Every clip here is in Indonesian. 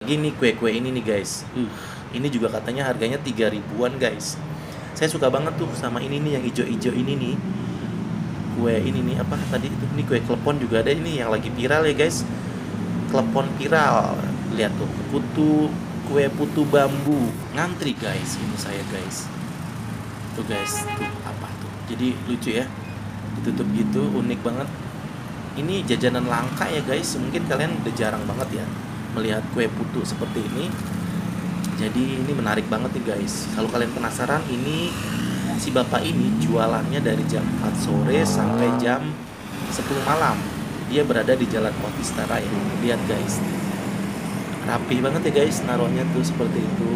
Gini kue-kue ini nih guys. Ini juga katanya harganya 3 ribuan guys. Saya suka banget tuh sama ini nih yang ijo-ijo ini nih. Kue ini nih apa tadi itu? Ini kue klepon juga ada ini yang lagi viral ya guys. Klepon viral. Lihat tuh, kue putu bambu. Ngantri guys, ini saya guys. Tuh guys, tuh apa tuh? Jadi lucu ya. Ditutup gitu, unik banget. Ini jajanan langka ya guys. Mungkin kalian udah jarang banget ya melihat kue putu seperti ini. Jadi ini menarik banget nih guys. Kalau kalian penasaran, ini si bapak ini jualannya dari jam 4 sore sampai jam 10 malam. Dia berada di Jalan Otista Raya. Lihat guys. Rapi banget ya guys naruhnya tuh seperti itu.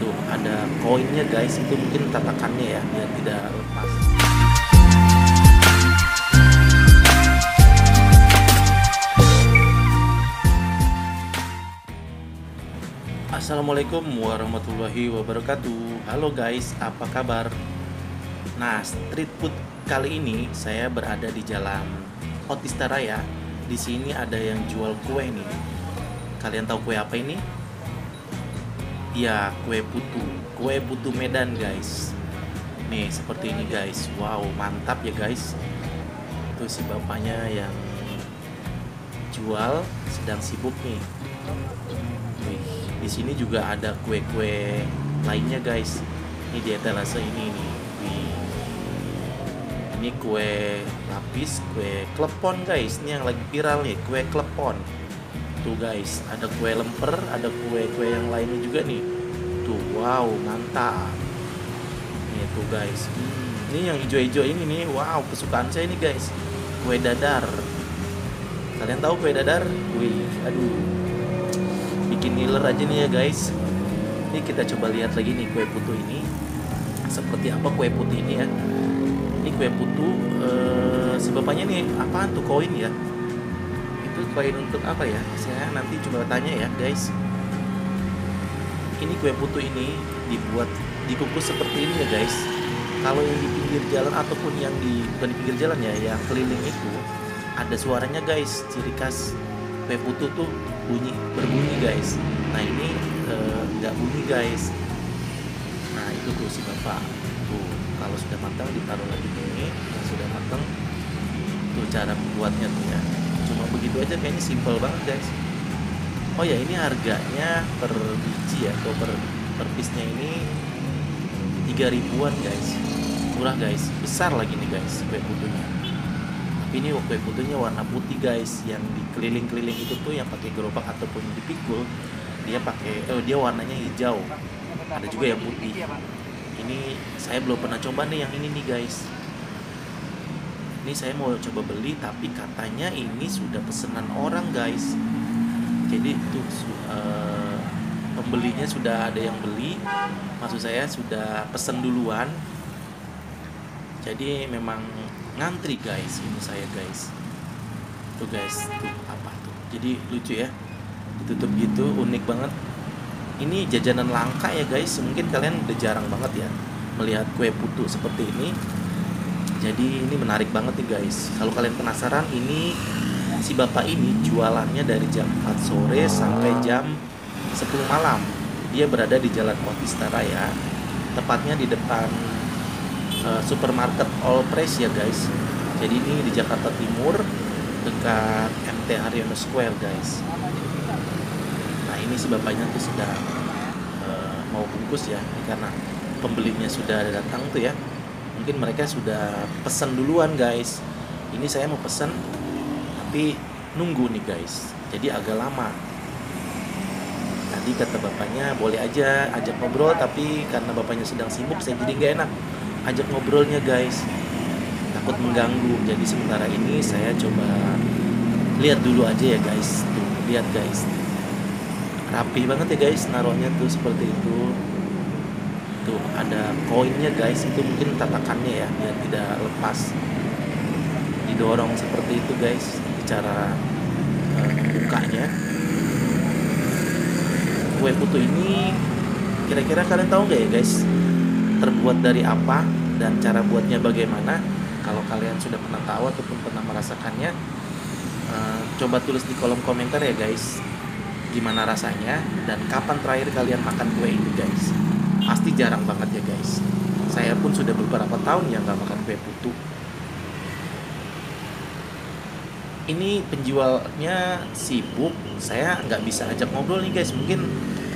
Tuh ada koinnya guys. Itu mungkin tatakannya ya biar tidak lepas. Assalamualaikum warahmatullahi wabarakatuh. Halo guys, apa kabar? Nah, street food kali ini saya berada di Jalan Otista Raya. Di sini ada yang jual kue nih. Kalian tahu kue apa ini? Ya, kue putu Medan guys. Nih, seperti ini guys. Wow, mantap ya guys. Itu si bapaknya yang jual sedang sibuk nih. Wih, di sini juga ada kue-kue lainnya guys. Ini di etalase ini nih. Wih. Ini kue lapis, kue klepon guys. Ini yang lagi viral nih, kue klepon. Tuh guys, ada kue lemper, ada kue-kue yang lainnya juga nih. Tuh, wow, mantap. Nih tuh guys. Ini yang hijau-hijau ini nih, wow, kesukaan saya nih guys. Kue dadar. Kalian tahu kue dadar? Wih, aduh. Bikin ngiler aja nih ya guys. Ini kita coba lihat lagi nih kue putu ini. Seperti apa kue putu ini ya. Ini kue putu sebapaknya nih apaan tuh, koin ya. Itu koin untuk apa ya? Saya nanti coba tanya ya guys. Ini kue putu ini dikukus seperti ini ya guys. Kalau yang di pinggir jalan ataupun yang bukan di pinggir jalan ya, yang keliling itu ada suaranya guys. Ciri khas kue putu tuh berbunyi guys. Nah ini nggak bunyi guys. Nah itu tuh si bapak tuh, kalau sudah matang ditaruh lagi nih. Yang sudah matang tuh cara membuatnya tuh ya. Cuma begitu aja, kayaknya simple banget guys. Oh ya, ini harganya per biji ya, atau per piece-nya ini 3 ribuan guys. Murah guys, besar lagi nih guys kue putunya. Ini kue putunya warna putih guys. Yang di keliling-keliling itu tuh yang pakai gerobak ataupun dipikul, dia warnanya hijau. Ada juga yang putih. Ini saya belum pernah coba nih yang ini nih guys. Ini saya mau coba beli, tapi katanya ini sudah pesanan orang guys. Jadi tuh pembelinya sudah ada yang beli. Maksud saya sudah pesen duluan. Jadi memang ngantri guys ini saya guys. Tuh guys, tuh apa tuh? Jadi lucu ya. Ditutup gitu, unik banget. Ini jajanan langka ya guys. Mungkin kalian udah jarang banget ya melihat kue putu seperti ini. Jadi ini menarik banget nih guys. Kalau kalian penasaran, ini si bapak ini jualannya dari jam 4 sore sampai jam 10 malam. Dia berada di Jalan Otista Raya, tepatnya di depan supermarket All Fresh ya guys. Jadi ini di Jakarta Timur, dekat MT Haryono Square guys. Nah ini si bapaknya tuh sedang mau bungkus ya, karena pembelinya sudah datang tuh ya. Mungkin mereka sudah pesan duluan guys. Ini saya mau pesan, tapi nunggu nih guys, jadi agak lama. Tadi kata bapaknya boleh aja ajak ngobrol, tapi karena bapaknya sedang sibuk, saya jadi nggak enak ajak ngobrolnya guys, takut mengganggu. Jadi sementara ini saya coba lihat dulu aja ya guys. Tuh lihat guys, rapi banget ya guys naruhnya tuh seperti itu. Tuh ada koinnya guys. Itu mungkin tatakannya ya biar tidak lepas. Didorong seperti itu guys cara bukanya. Kue putu ini kira-kira kalian tahu nggak ya guys terbuat dari apa dan cara buatnya bagaimana? Kalau kalian sudah pernah tahu ataupun pernah merasakannya, coba tulis di kolom komentar ya guys. gimana rasanya dan kapan terakhir kalian makan kue ini guys. Pasti jarang banget ya guys. Saya pun sudah beberapa tahun ya nggak makan kue putu. Ini penjualnya sibuk, saya nggak bisa ajak ngobrol nih guys. Mungkin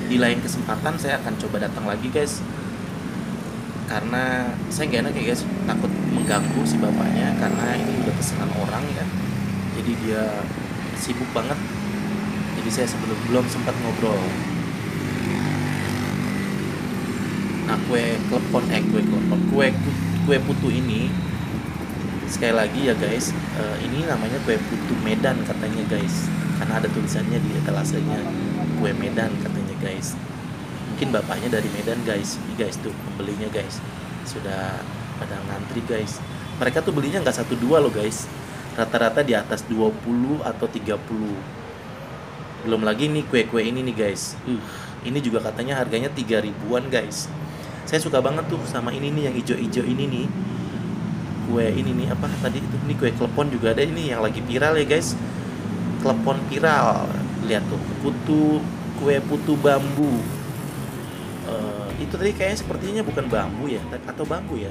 di lain kesempatan saya akan coba datang lagi guys, karena saya nggak enak ya guys, takut mengganggu si bapaknya karena ini udah pesanan orang ya, jadi dia sibuk banget, jadi saya belum sempat ngobrol. Nah, kue putu ini sekali lagi ya guys, ini namanya kue putu Medan katanya guys, karena ada tulisannya di etalasenya kue Medan katanya guys. Mungkin bapaknya dari Medan guys. Ini guys tuh pembelinya guys, sudah pada ngantri guys. Mereka tuh belinya nggak 1-2 loh guys, rata-rata di atas 20 atau 30. Belum lagi nih kue-kue ini nih guys, ini juga katanya harganya 3 ribuan guys. Saya suka banget tuh sama ini nih, yang hijau-hijau ini nih, kue ini nih, apa tadi itu, nih kue klepon juga ada ini yang lagi viral ya guys, klepon viral. Lihat tuh, kue putu bambu. Itu tadi kayaknya sepertinya bukan bambu ya, atau bambu ya.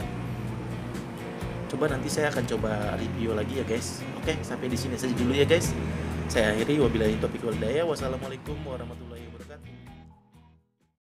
Coba nanti saya akan coba review lagi ya guys. Oke, sampai di sini saja dulu ya guys. Saya akhiri, wabillahi taufiq wal hidayah. Wassalamualaikum warahmatullahi wabarakatuh.